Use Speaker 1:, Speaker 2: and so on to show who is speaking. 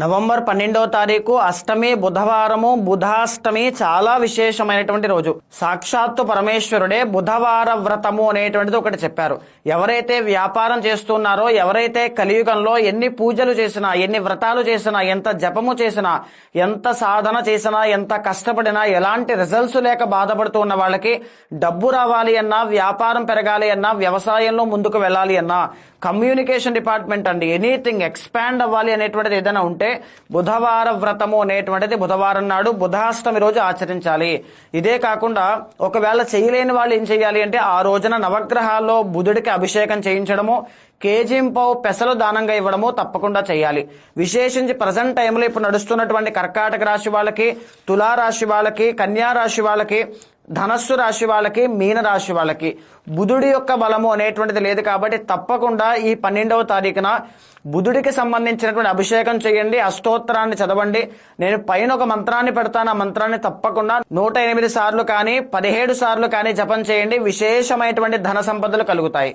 Speaker 1: November 12వ తారీఖు అష్టమి బుధవారము, బుధాష్టమి చాలా విశేషమైనటువంటి రోజు. సాక్షాత్తు పరమేశ్వరుడే బుధవార వ్రతము అనేటువంటిది ఒకటి చెప్పారు. ఎవరైతే వ్యాపారం చేస్తున్నారో, ఎవరైతే కలియుగంలో ఎన్ని పూజలు చేసినా, ఎన్ని వ్రతాలు చేసినా, ఎంత జపము చేసినా, ఎంత సాధన చేసినా, ఎంత కష్టపడినా ఎలాంటి రిజల్ట్స్ లేక బాధపడుతూ ఉన్న వాళ్ళకి డబ్బు రావాలి అన్నా, వ్యాపారం పెరగాలి అన్నా, వ్యవసాయంలో ముందుకు వెళ్ళాలి అన్నా, కమ్యూనికేషన్ డిపార్ట్మెంట్ అండి, ఎనీథింగ్ ఎక్స్పాండ్ అవ్వాలి అనేటువంటిది ఏదైనా ఉంటే బుధవార వ్రతము అనేటువంటిది బుధవారం నాడు బుధాష్టమి రోజు ఆచరించాలి. ఇదే కాకుండా ఒకవేళ చేయలేని వాళ్ళు ఏం చేయాలి అంటే ఆ రోజున నవగ్రహాల్లో బుధుడికి అభిషేకం చేయించడము, కేజీంపావు పెసలు దానంగా ఇవ్వడము తప్పకుండా చేయాలి. విశేషించి ప్రజెంట్ టైంలో ఇప్పుడు నడుస్తున్నటువంటి కర్కాటక రాశి వాళ్ళకి, తులారాశి వాళ్ళకి, కన్యా రాశి వాళ్ళకి, ధనస్సు రాశి వాళ్ళకి, మీన రాశి వాళ్ళకి బుధుడి యొక్క బలము అనేటువంటిది లేదు. కాబట్టి తప్పకుండా ఈ 12వ తారీఖున బుధుడికి సంబంధించినటువంటి అభిషేకం చేయండి, అష్టోత్తరాన్ని చదవండి. నేను పైన ఒక మంత్రాన్ని పెడతాను, ఆ మంత్రాన్ని తప్పకుండా 108 సార్లు కానీ 17 సార్లు కానీ జపం చేయండి. విశేషమైనటువంటి ధన సంపదలు కలుగుతాయి.